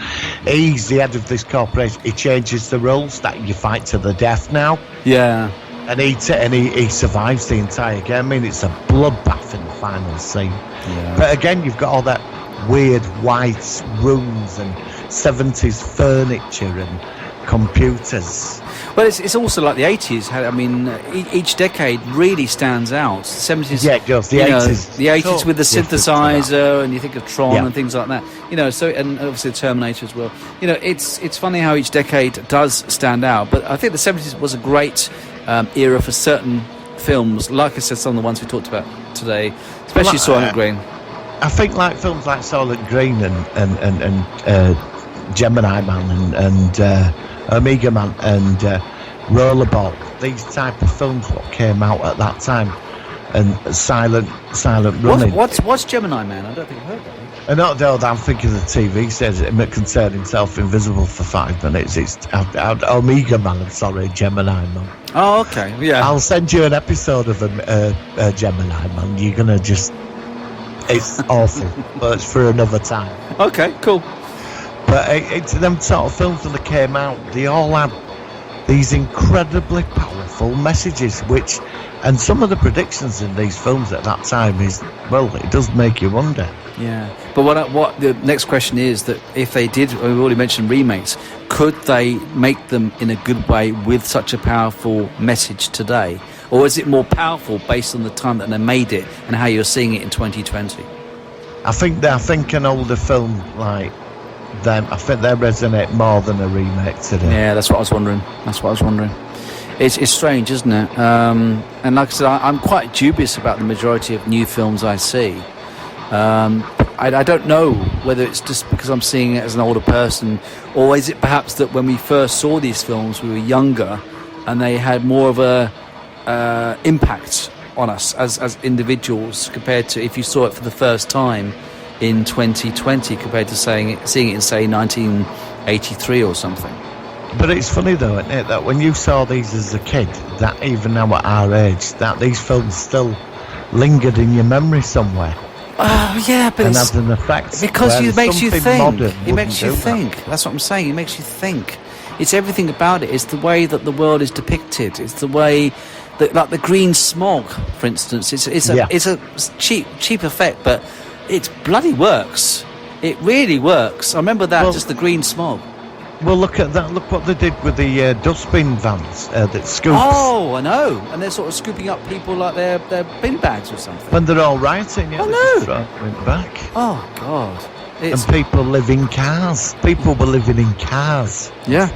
he's the head of this corporation. He changes the rules that you fight to the death now. Yeah. And he survives the entire game. I mean, it's a bloodbath in the final scene. Yeah. But again, you've got all that weird white rooms and 70s furniture and computers. Well, it's also like the 80s. I mean, each decade really stands out. The 70s, Yeah, it does. The 80s. The 80s with the different to that. synthesizer, and you think of Tron Yeah. and things like that. So and obviously Terminator as well. It's funny how each decade does stand out. But I think the 70s was a great era for certain films. Like I said, some of the ones we talked about today, especially Soylent Green. I think like films like Soylent Green and Gemini Man and Omega Man and Rollerball, these type of films what came out at that time, and Silent Running. What's Gemini Man? I don't think I've heard that. No, I'm thinking of the TV says it can turn himself invisible for 5 minutes. It's Omega Man, I'm sorry, Gemini Man. Oh, okay, yeah. I'll send you an episode of Gemini Man. You're gonna just, it's awful, but it's for another time. Okay, cool. But it's them sort of films when they came out, they all had these incredibly powerful messages, and some of the predictions in these films at that time is, well, it does make you wonder. Yeah, but what the next question is that if they did, we've already mentioned remakes, could they make them in a good way with such a powerful message today? Or is it more powerful based on the time that they made it and how you're seeing it in 2020? I think an older film like them, I think they resonate more than a remake today. Yeah, that's what I was wondering. It's strange, isn't it? And like I said, I'm quite dubious about the majority of new films I see. I don't know whether it's just because I'm seeing it as an older person, or is it perhaps that when we first saw these films we were younger and they had more of a impact on us as individuals compared to if you saw it for the first time in 2020 compared to seeing it in, say, 1983 or something. But it's funny though, isn't it, that when you saw these as a kid, that even now at our age, that these films still lingered in your memory somewhere. Oh yeah, but and it's has an effect because it makes you think. It makes you that. think. That's what I'm saying. It makes you think. It's everything about it. It's the way that the world is depicted. It's the way that, like the green smog, for instance. It's a cheap effect, but it bloody works. It really works. I remember that, just the green smog. Well, look at that. Look what they did with the dustbin vans that scoops. Oh, I know. And they're sort of scooping up people like their bin bags or something. When they're all rioting, yeah, I they know. just throw them back. Oh, God. And people live in cars. People were living in cars. Yeah,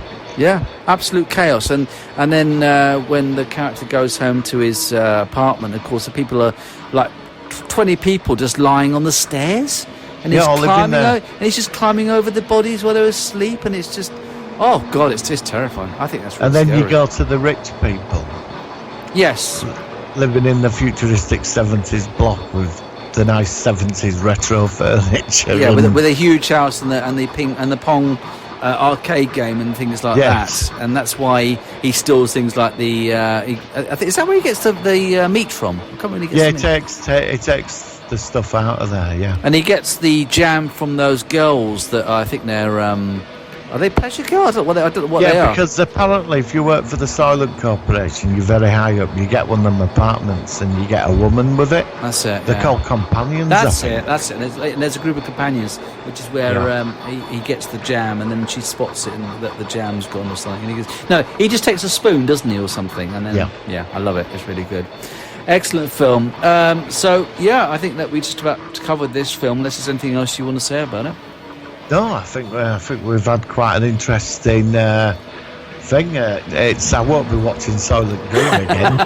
absolute chaos. And then when the character goes home to his apartment, of course, the people are like 20 people just lying on the stairs. And he's he's just climbing over the bodies while they're asleep, and it's just, oh God, it's just terrifying. I think that's really And then scary. you go to the rich people. Yes. Living in the futuristic 70s block with the nice 70s retro furniture. Yeah, with a huge house and the Pong arcade game and things like that. And that's why he steals things like the. I think is that where he gets the meat from? I can't really get. Yeah, it takes the stuff out of there. Yeah. And he gets the jam from those girls that I think they're Are they pleasure cars? I don't know what they Yeah, are. because apparently if you work for the Soylent Corporation, you're very high up, you get one of them apartments and you get a woman with it. That's it. They're called companions, That's I think. it. That's it. And there's a group of companions, which is where he gets the jam, and then she spots it, and that the jam's gone or something. And he goes, no, he just takes a spoon, doesn't he, or something? And then, yeah, I love it. It's really good. Excellent film. So, yeah, I think that we just about covered this film. Unless there's anything else you want to say about it. No, I think we've had quite an interesting thing. I won't be watching Soylent Green again.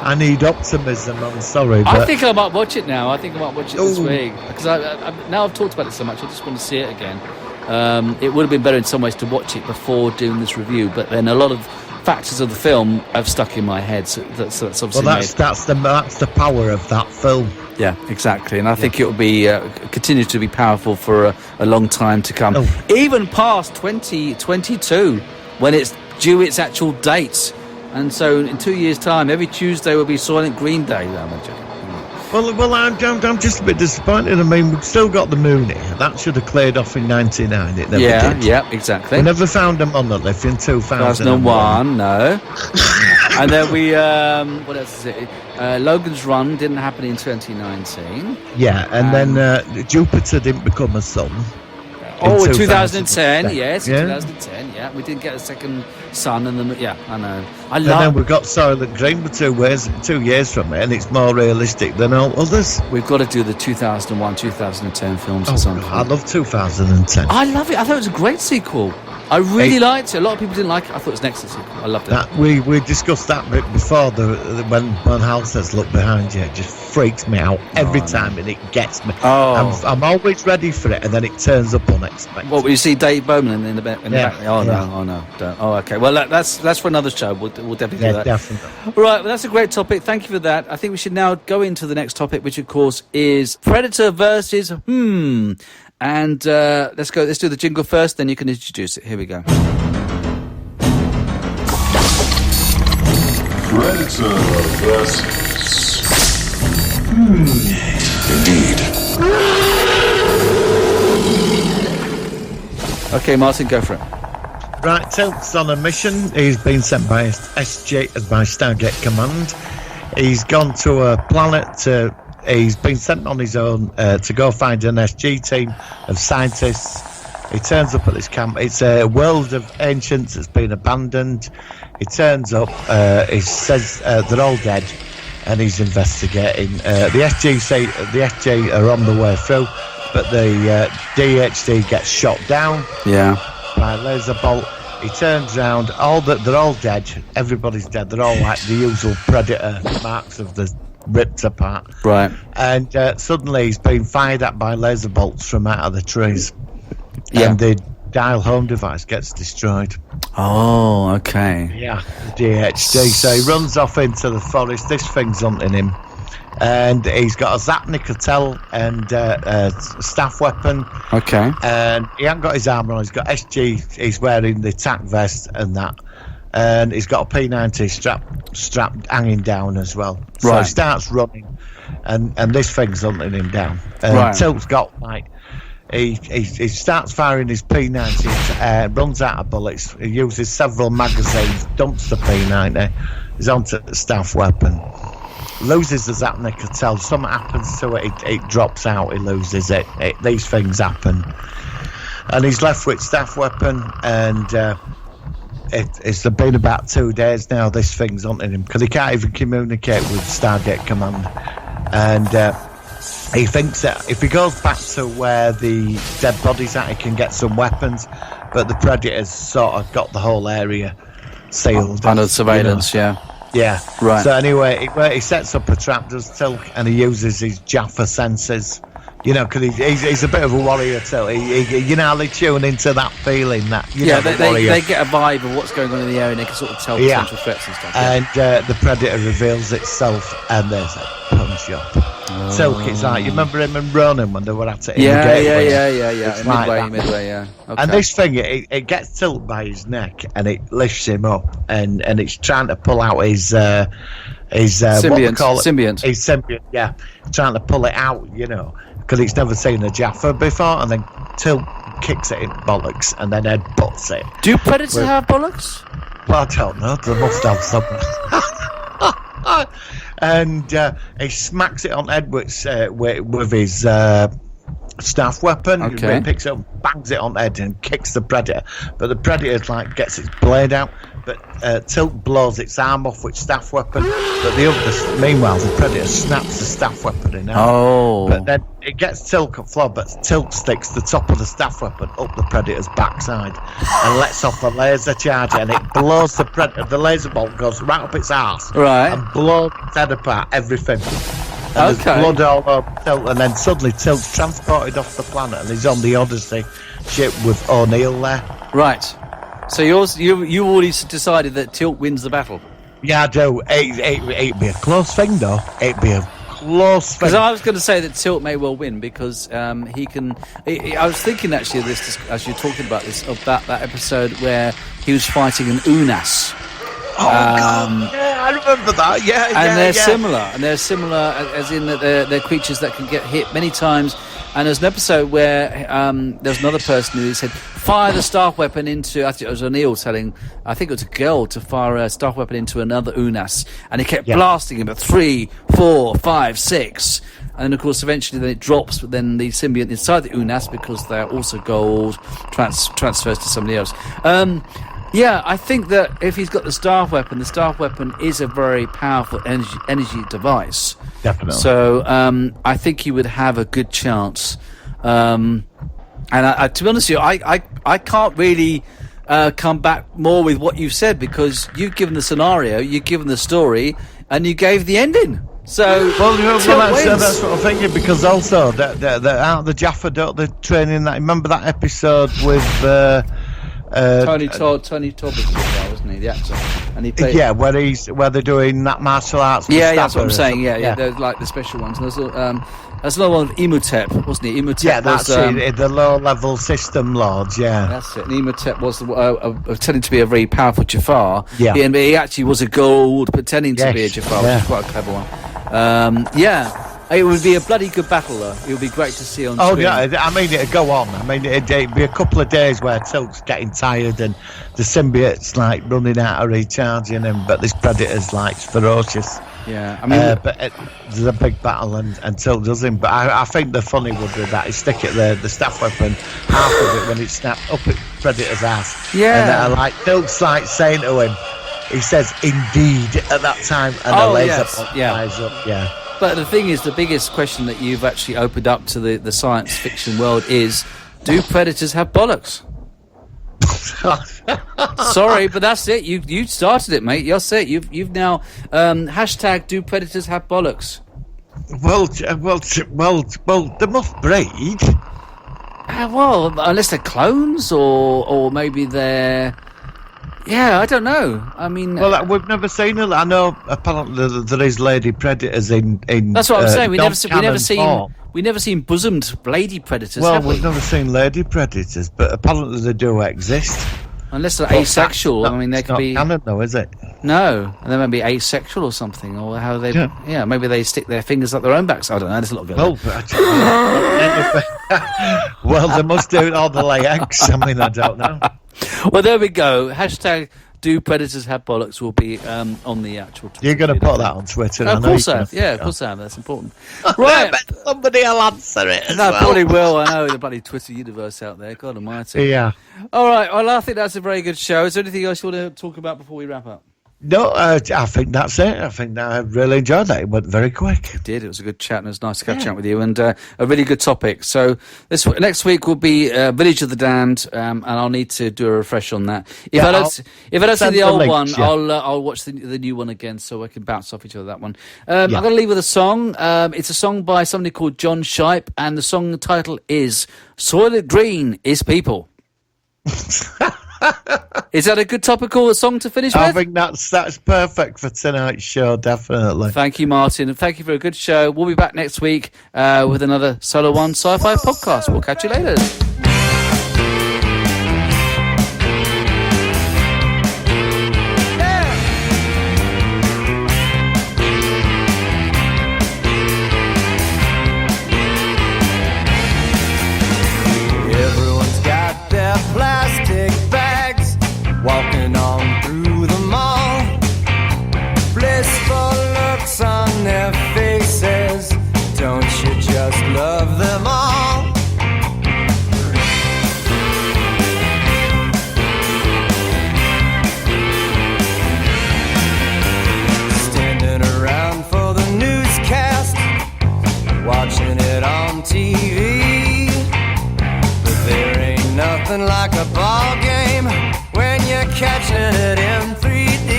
I need optimism. I'm sorry, but I think I might watch it now. I think I might watch it this week because now I've talked about it so much. I just want to see it again. It would have been better in some ways to watch it before doing this review, but then a lot of factors of the film have stuck in my head. So that's obviously that's the power of that film. Yeah, exactly, and I think it will be continue to be powerful for a long time to come, even past 2022 when it's due its actual date. And so, in 2 years' time, every Tuesday will be Soylent Green Day. Well, I'm just a bit disappointed. I mean, we've still got the Mooney. That should have cleared off in '99. It never did. Yeah, exactly. We never found a monolith in 2001. 2001, no. And then we, what else is it? Logan's Run didn't happen in 2019. Yeah, and then Jupiter didn't become a sun. Oh, 2010, yes, yeah. 2010, yeah. We didn't get a second sun, and then, yeah, I know. And then we've got Soylent Green for 2 years from it, and it's more realistic than all others. We've got to do the 2001, 2010 films or something. I love 2010. I love it. I thought it was a great sequel. I really liked it. A lot of people didn't like it. I thought it was an excellent sequel. I loved it. We discussed that bit before, when Hal says, look behind you, it just freaks me out every time, and it gets me. I'm always ready for it, and then it turns up unexpected. What, will you see Dave Bowman in the back? Oh, no, don't. Oh, okay. Well, that's for another show. We'll definitely do that. Definitely. All right, well, that's a great topic. Thank you for that. I think we should now go into the next topic, which, of course, is Predator versus And let's do the jingle first, then you can introduce it. Here we go. Predator versus... Indeed. Okay, Martin, go for it. Right, Teal'c's on a mission. He's been sent by SG, by Stargate Command. He's gone to a planet he's been sent on his own to go find an SG team of scientists. He turns up at this camp. It's a world of ancients that's been abandoned. He turns up. He says they're all dead, and he's investigating. The SG are on the way through, but the DHD gets shot down. Yeah. By a laser bolt. He turns around. They're all dead. Everybody's dead. They're all like the usual predator marks of the ripped apart. Right. And suddenly he's being fired at by laser bolts from out of the trees. Yeah. And the dial home device gets destroyed. Oh, okay. Yeah, the DHD. So he runs off into the forest. This thing's hunting him. And he's got a Zapnicotel and a staff weapon. Okay. And he hasn't got his armour on. He's got SG. He's wearing the tack vest and that. And he's got a P90 strap hanging down as well. So right. He starts running, and this thing's hunting him down. And right. Teal'c's got he starts firing his P90, runs out of bullets. He uses several magazines, dumps the P90. He's onto the staff weapon. Loses the Zapnicotel. Something happens to it. It drops out. He loses it. These things happen, and he's left with staff weapon and. It's been about 2 days now. This thing's hunting him because he can't even communicate with Stargate Command, and he thinks that if he goes back to where the dead bodies at, he can get some weapons. But the Predators sort of got the whole area sealed under surveillance. Yeah. Right. So anyway, he sets up a trap, does Teal'c, and he uses his Jaffa senses. You know, because he's a bit of a warrior too. You know how they tune into that feeling that they get a vibe of what's going on in the area, and they can sort of tell potential threats and stuff. Yeah. And the Predator reveals itself, and there's a punch up. Teal'c, it's like, you remember him and Ronan when they were at it? Yeah. It's like Midway, yeah. Okay. And this thing, it gets Teal'c by his neck, and it lifts him up, and it's trying to pull out his symbiont. His symbiont, yeah, trying to pull it out, you know. Because it's never seen a Jaffa before, and then Teal'c kicks it in bollocks, and then headbutts it. Do predators have bollocks? Well, I don't know. They must have some. And he smacks it on the head with his staff weapon. Okay. He picks it up, bangs it on the head, and kicks the predator. But the predator gets its blade out. But Teal'c blows its arm off with staff weapon. But meanwhile, the predator snaps the staff weapon in half. Oh. But then it gets Teal'c at floor, but Teal'c sticks the top of the staff weapon up the predator's backside and lets off a laser charge, and it blows the predator. The laser bolt goes right up its arse, Right. and blows its head apart, everything. And Okay. there's blood all over Teal'c, and then suddenly Teal'c's transported off the planet, and he's on the Odyssey ship with O'Neill there. Right. So you already decided that Teal'c wins the battle. Yeah, I do. It'd be a close thing, though. It'd be a close thing. Because I was going to say that Teal'c may well win because he can. I was thinking actually of this as you're talking about this, about that episode where he was fighting an Unas. God, yeah, I remember that. Yeah, And they're similar, as in that they're creatures that can get hit many times. And there's an episode where there's another person who said, fire the staff weapon into, I think it was O'Neill telling, I think it was a girl to fire a staff weapon into another Unas. And he kept blasting him at 3, 4, 5, 6. And of course, eventually then it drops, but then the symbiont inside the Unas, because they're also gold, transfers to somebody else. Yeah, I think that if he's got the staff weapon is a very powerful energy device. Definitely. So I think he would have a good chance. And to be honest with you, I can't really come back more with what you've said, because you've given the scenario, you've given the story, and you gave the ending. So that's what I'm thinking, because also the Jaffa, the training that, remember that episode with Tony Todd, wasn't he, the actor? And he played, where they're doing that martial arts. Yeah, that's what I'm saying. Yeah, they're like the special ones. And there's another one with Imhotep, wasn't he? Imhotep. Yeah, that's it. The low-level system lords. Yeah, that's it. And Imhotep was pretending to be a very powerful Jafar. Yeah, and he actually was a gold pretending to be a Jafar, which is quite a clever one. It would be a bloody good battle, though. It would be great to see on screen. Oh, yeah, I mean, it'd go on. I mean, it'd be a couple of days where Teal'c's getting tired and the symbiote's, running out of recharging him, but this predator's, ferocious. Yeah, I mean... but there's a big battle and Teal'c does him. But I think the funny would be that he stick it there, the staff weapon, half of it when it snapped up at predator's ass. Yeah. And Teal'c's, saying to him, he says, indeed, at that time, and the laser flies up, yeah. But the thing is, the biggest question that you've actually opened up to the science fiction world is, do predators have bollocks? Sorry, but that's it. You started it, mate. You're it. You've now hashtag do predators have bollocks? Well, they must breed. Well, unless they're clones, or maybe they're... Yeah, I don't know. I mean... Well, we've never seen it. I know apparently there is lady predators in that's what I'm saying. We never seen bosomed lady predators, well, have we? We've never seen lady predators, but apparently they do exist. Unless they're asexual. I mean, they could be... Not canon, though, is it? No. And they might be asexual or something, or how they... Yeah, maybe they stick their fingers up their own backs. I don't know. There's a lot going on. Well, they must do it all the lay eggs. I mean, I don't know. Well, there we go. Hashtag do predators have bollocks will be on the actual Twitter. You're going to put that on Twitter? Of course I have. Yeah, of course I have. That's important. Right. Somebody will answer it as well. No, probably will. I know the bloody Twitter universe out there. God almighty. Yeah. All right. Well, I think that's a very good show. Is there anything else you want to talk about before we wrap up? No, I think that's it. I think I really enjoyed that. It went very quick. It did. It was a good chat, and it was nice to catch up with you, and a really good topic. So next week will be Village of the Damned, and I'll need to do a refresh on that. If I don't see the old one, I'll watch the new one again, so I can bounce off each other that one. I'm going to leave with a song. It's a song by somebody called John Shipe, and the song title is "Soylent Green is People." Is that a good topical song to finish with? I think that's perfect for tonight's show, definitely. Thank you, Martin, and thank you for a good show. We'll be back next week with another Solo One Sci-Fi podcast. We'll catch you later. Everyone's got ball game when you're catching it in 3D.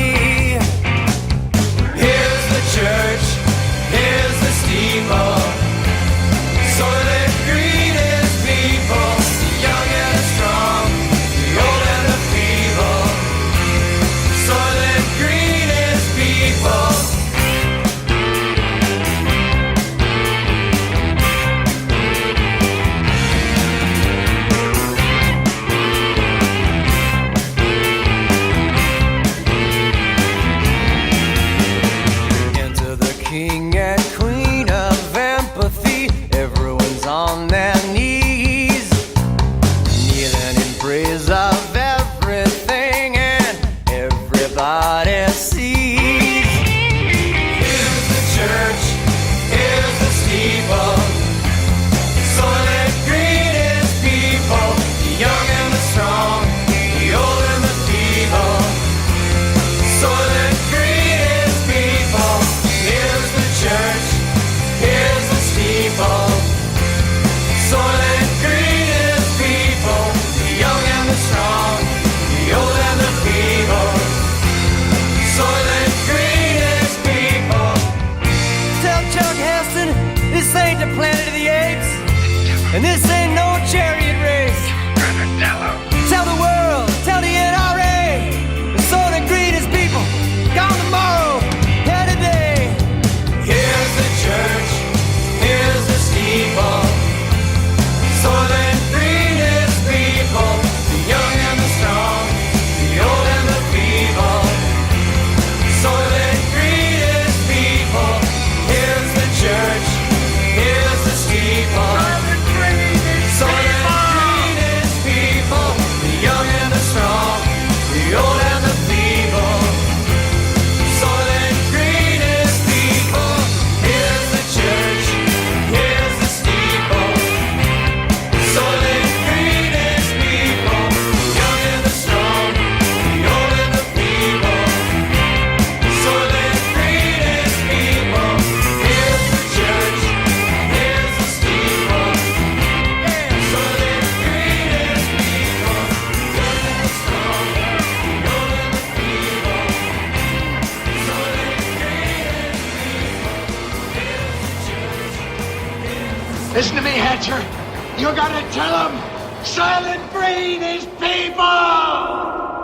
Here's the church, here's the steeple. Soylent Green is people, the young and the strong, the old and the feeble. Soylent Green is people. King and queen of empathy, everyone's on their knees, kneeling in praise of everything and everybody sees. Here's the church, here's the steeple. Soylent Green is people, the young and the strong, the old and the feeble. Soylent Green is people. Here's the church, here's the steeple. Soylent Green is people, the young and the strong, the old and the feeble. Soylent Green is people. Tell Chuck Heston, this ain't the Planet of the Apes, and this ain't no chariot race. Tell the world, tell the NRA, the Soylent Green is people, gone tomorrow, here today. Here's the church, here's the steeple. Soylent Green is people, the young and the strong, the old and the feeble. Soylent Green is people. Here's the church, here's the steeple. Soylent Green is people, the young and the strong, the old and the feeble. Soylent Green is people. Here's the church, here's the steeple. Soylent Green is people, the young and the strong, the old and the feeble. Soylent Green is people. Here's the church, here's the steeple. Soylent Green is people, the young and the strong, the old and the feeble. Soylent Green is people. Here's the church, here's the Listen to me, Hatcher. You gotta tell them Soylent Green is people!